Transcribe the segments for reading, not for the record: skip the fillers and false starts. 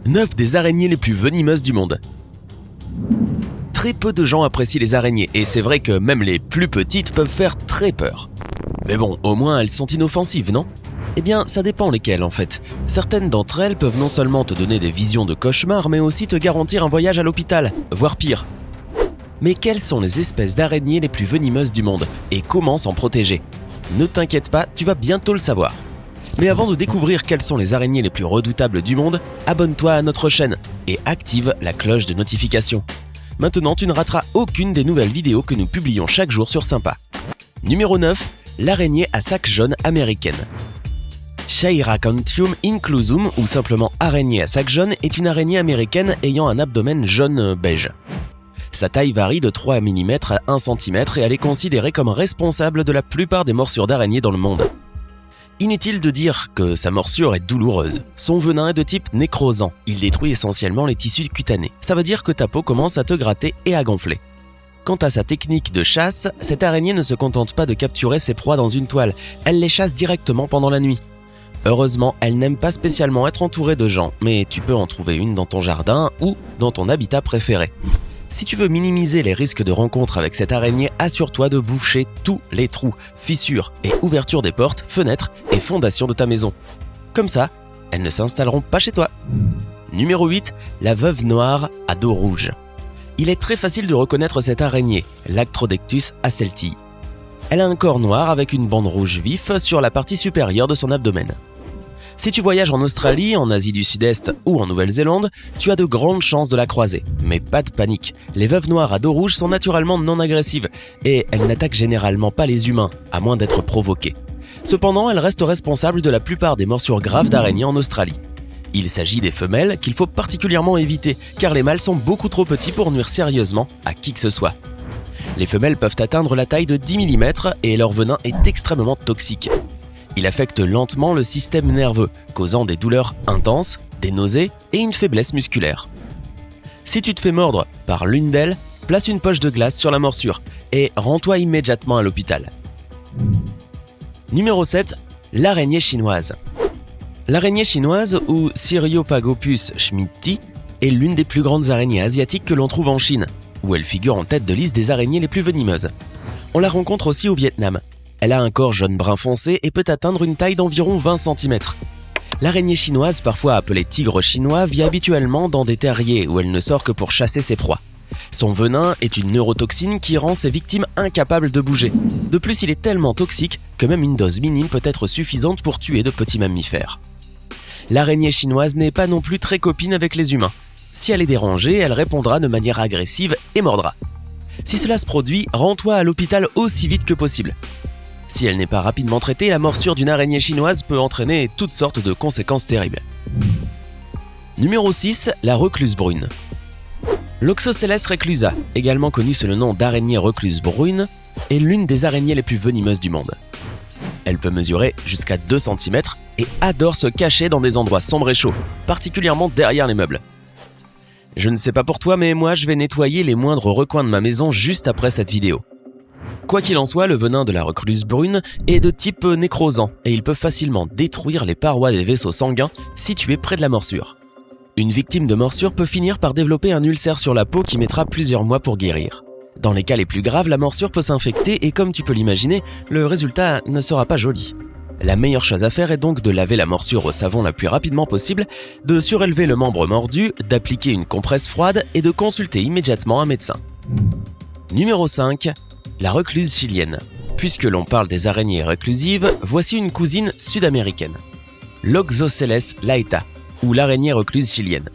9 des araignées les plus venimeuses du monde. Très peu de gens apprécient les araignées et c'est vrai que même les plus petites peuvent faire très peur. Mais bon, au moins elles sont inoffensives, non ? Eh bien, ça dépend lesquelles en fait. Certaines d'entre elles peuvent non seulement te donner des visions de cauchemar, mais aussi te garantir un voyage à l'hôpital, voire pire. Mais quelles sont les espèces d'araignées les plus venimeuses du monde et comment s'en protéger ? Ne t'inquiète pas, tu vas bientôt le savoir. Mais avant de découvrir quelles sont les araignées les plus redoutables du monde, abonne-toi à notre chaîne et active la cloche de notification. Maintenant, tu ne rateras aucune des nouvelles vidéos que nous publions chaque jour sur Sympa. Numéro 9, l'araignée à sac jaune américaine. Chairacanthium inclusum, ou simplement araignée à sac jaune, est une araignée américaine ayant un abdomen jaune-beige. Sa taille varie de 3 mm à 1 cm et elle est considérée comme responsable de la plupart des morsures d'araignées dans le monde. Inutile de dire que sa morsure est douloureuse. Son venin est de type nécrosant. Il détruit essentiellement les tissus cutanés. Ça veut dire que ta peau commence à te gratter et à gonfler. Quant à sa technique de chasse, cette araignée ne se contente pas de capturer ses proies dans une toile. Elle les chasse directement pendant la nuit. Heureusement, elle n'aime pas spécialement être entourée de gens, mais tu peux en trouver une dans ton jardin ou dans ton habitat préféré. Si tu veux minimiser les risques de rencontre avec cette araignée, assure-toi de boucher tous les trous, fissures et ouvertures des portes, fenêtres et fondations de ta maison. Comme ça, elles ne s'installeront pas chez toi. Numéro 8, la veuve noire à dos rouge. Il est très facile de reconnaître cette araignée, l'Actrodectus hasseltii. Elle a un corps noir avec une bande rouge vif sur la partie supérieure de son abdomen. Si tu voyages en Australie, en Asie du Sud-Est ou en Nouvelle-Zélande, tu as de grandes chances de la croiser. Mais pas de panique, les veuves noires à dos rouge sont naturellement non agressives et elles n'attaquent généralement pas les humains, à moins d'être provoquées. Cependant, elles restent responsables de la plupart des morsures graves d'araignées en Australie. Il s'agit des femelles qu'il faut particulièrement éviter, car les mâles sont beaucoup trop petits pour nuire sérieusement à qui que ce soit. Les femelles peuvent atteindre la taille de 10 mm et leur venin est extrêmement toxique. Il affecte lentement le système nerveux, causant des douleurs intenses, des nausées et une faiblesse musculaire. Si tu te fais mordre par l'une d'elles, place une poche de glace sur la morsure et rends-toi immédiatement à l'hôpital. Numéro 7, l'araignée chinoise. L'araignée chinoise, ou Cyriopagopus schmidti, est l'une des plus grandes araignées asiatiques que l'on trouve en Chine, où elle figure en tête de liste des araignées les plus venimeuses. On la rencontre aussi au Vietnam. Elle a un corps jaune-brun foncé et peut atteindre une taille d'environ 20 cm. L'araignée chinoise, parfois appelée tigre chinois, vit habituellement dans des terriers où elle ne sort que pour chasser ses proies. Son venin est une neurotoxine qui rend ses victimes incapables de bouger. De plus, il est tellement toxique que même une dose minime peut être suffisante pour tuer de petits mammifères. L'araignée chinoise n'est pas non plus très copine avec les humains. Si elle est dérangée, elle répondra de manière agressive et mordra. Si cela se produit, rends-toi à l'hôpital aussi vite que possible. Si elle n'est pas rapidement traitée, la morsure d'une araignée chinoise peut entraîner toutes sortes de conséquences terribles. Numéro 6, la recluse brune. L'Oxocelles reclusa, également connue sous le nom d'araignée recluse brune, est l'une des araignées les plus venimeuses du monde. Elle peut mesurer jusqu'à 2 cm et adore se cacher dans des endroits sombres et chauds, particulièrement derrière les meubles. Je ne sais pas pour toi, mais moi je vais nettoyer les moindres recoins de ma maison juste après cette vidéo. Quoi qu'il en soit, le venin de la recluse brune est de type nécrosant et il peut facilement détruire les parois des vaisseaux sanguins situés près de la morsure. Une victime de morsure peut finir par développer un ulcère sur la peau qui mettra plusieurs mois pour guérir. Dans les cas les plus graves, la morsure peut s'infecter et comme tu peux l'imaginer, le résultat ne sera pas joli. La meilleure chose à faire est donc de laver la morsure au savon le plus rapidement possible, de surélever le membre mordu, d'appliquer une compresse froide et de consulter immédiatement un médecin. Numéro 5. La recluse chilienne. Puisque l'on parle des araignées reclusives, voici une cousine sud-américaine. L'Oxocelles laeta, ou l'araignée recluse chilienne.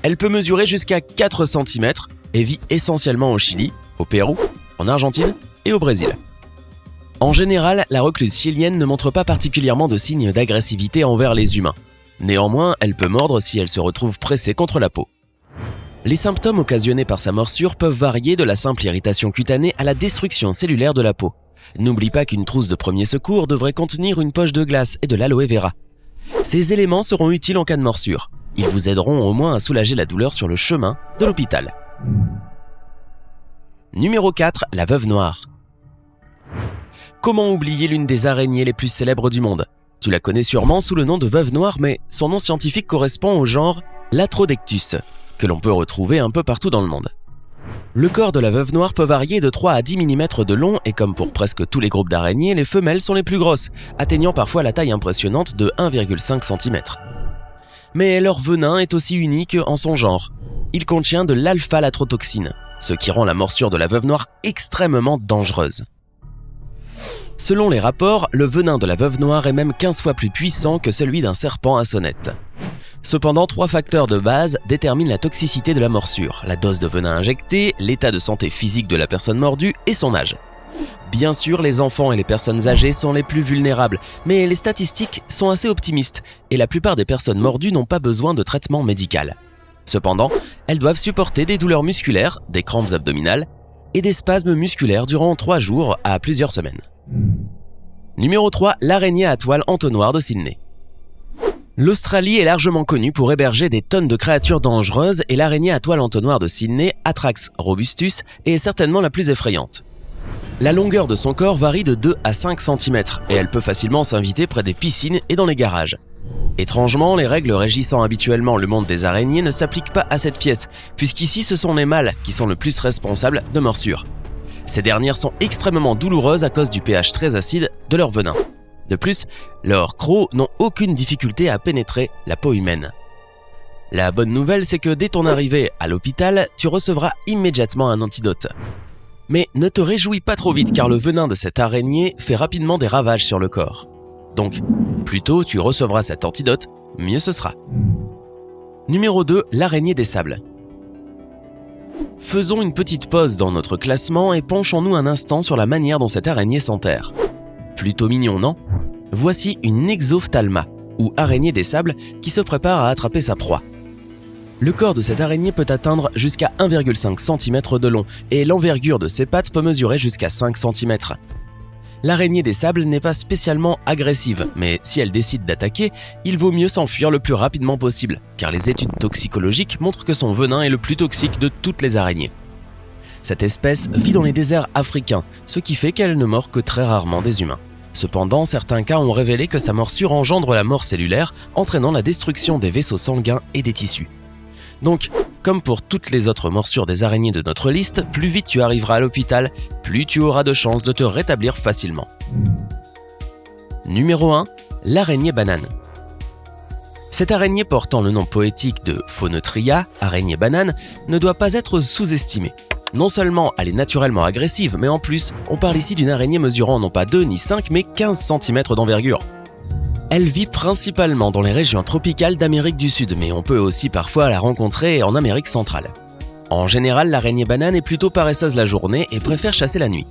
Elle peut mesurer jusqu'à 4 cm et vit essentiellement au Chili, au Pérou, en Argentine et au Brésil. En général, la recluse chilienne ne montre pas particulièrement de signes d'agressivité envers les humains. Néanmoins, elle peut mordre si elle se retrouve pressée contre la peau. Les symptômes occasionnés par sa morsure peuvent varier de la simple irritation cutanée à la destruction cellulaire de la peau. N'oublie pas qu'une trousse de premier secours devrait contenir une poche de glace et de l'aloe vera. Ces éléments seront utiles en cas de morsure. Ils vous aideront au moins à soulager la douleur sur le chemin de l'hôpital. Numéro 4, la veuve noire. Comment oublier l'une des araignées les plus célèbres du monde ? Tu la connais sûrement sous le nom de veuve noire, mais son nom scientifique correspond au genre l'Atrodectus, que l'on peut retrouver un peu partout dans le monde. Le corps de la veuve noire peut varier de 3 à 10 mm de long et comme pour presque tous les groupes d'araignées, les femelles sont les plus grosses, atteignant parfois la taille impressionnante de 1,5 cm. Mais leur venin est aussi unique en son genre. Il contient de l'alpha-latrotoxine, ce qui rend la morsure de la veuve noire extrêmement dangereuse. Selon les rapports, le venin de la veuve noire est même 15 fois plus puissant que celui d'un serpent à sonnette. Cependant, 3 facteurs de base déterminent la toxicité de la morsure: la dose de venin injecté, l'état de santé physique de la personne mordue et son âge. Bien sûr, les enfants et les personnes âgées sont les plus vulnérables, mais les statistiques sont assez optimistes et la plupart des personnes mordues n'ont pas besoin de traitement médical. Cependant, elles doivent supporter des douleurs musculaires, des crampes abdominales et des spasmes musculaires durant 3 jours à plusieurs semaines. Numéro 3, l'araignée à toile entonnoir de Sydney. L'Australie est largement connue pour héberger des tonnes de créatures dangereuses et l'araignée à toile entonnoir de Sydney, Atrax robustus, est certainement la plus effrayante. La longueur de son corps varie de 2 à 5 cm et elle peut facilement s'inviter près des piscines et dans les garages. Étrangement, les règles régissant habituellement le monde des araignées ne s'appliquent pas à cette pièce, puisqu'ici ce sont les mâles qui sont le plus responsables de morsures. Ces dernières sont extrêmement douloureuses à cause du pH très acide de leur venin. De plus, leurs crocs n'ont aucune difficulté à pénétrer la peau humaine. La bonne nouvelle, c'est que dès ton arrivée à l'hôpital, tu recevras immédiatement un antidote. Mais ne te réjouis pas trop vite car le venin de cette araignée fait rapidement des ravages sur le corps. Donc, plus tôt tu recevras cet antidote, mieux ce sera. Numéro 2, l'araignée des sables. Faisons une petite pause dans notre classement et penchons-nous un instant sur la manière dont cette araignée s'enterre. Plutôt mignon, non? Voici une exophthalma, ou araignée des sables, qui se prépare à attraper sa proie. Le corps de cette araignée peut atteindre jusqu'à 1,5 cm de long et l'envergure de ses pattes peut mesurer jusqu'à 5 cm. L'araignée des sables n'est pas spécialement agressive, mais si elle décide d'attaquer, il vaut mieux s'enfuir le plus rapidement possible, car les études toxicologiques montrent que son venin est le plus toxique de toutes les araignées. Cette espèce vit dans les déserts africains, ce qui fait qu'elle ne mord que très rarement des humains. Cependant, certains cas ont révélé que sa morsure engendre la mort cellulaire, entraînant la destruction des vaisseaux sanguins et des tissus. Donc, comme pour toutes les autres morsures des araignées de notre liste, plus vite tu arriveras à l'hôpital, plus tu auras de chances de te rétablir facilement. Numéro 1, l'araignée banane. Cette araignée portant le nom poétique de Phoneutria, araignée banane, ne doit pas être sous-estimée. Non seulement elle est naturellement agressive, mais en plus, on parle ici d'une araignée mesurant non pas 2 ni 5, mais 15 cm d'envergure. Elle vit principalement dans les régions tropicales d'Amérique du Sud, mais on peut aussi parfois la rencontrer en Amérique centrale. En général, l'araignée banane est plutôt paresseuse la journée et préfère chasser la nuit.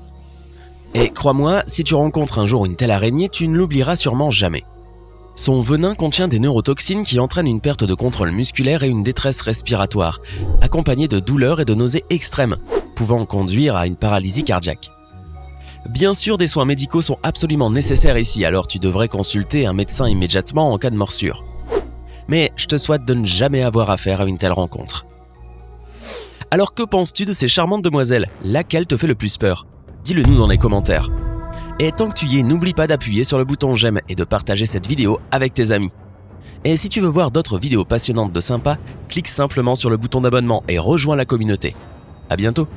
Et crois-moi, si tu rencontres un jour une telle araignée, tu ne l'oublieras sûrement jamais. Son venin contient des neurotoxines qui entraînent une perte de contrôle musculaire et une détresse respiratoire, accompagnée de douleurs et de nausées extrêmes, pouvant conduire à une paralysie cardiaque. Bien sûr, des soins médicaux sont absolument nécessaires ici, alors tu devrais consulter un médecin immédiatement en cas de morsure. Mais je te souhaite de ne jamais avoir affaire à une telle rencontre. Alors que penses-tu de ces charmantes demoiselles? Laquelle te fait le plus peur? Dis-le nous dans les commentaires. Et tant que tu y es, n'oublie pas d'appuyer sur le bouton j'aime et de partager cette vidéo avec tes amis. Et si tu veux voir d'autres vidéos passionnantes de sympa, clique simplement sur le bouton d'abonnement et rejoins la communauté. À bientôt!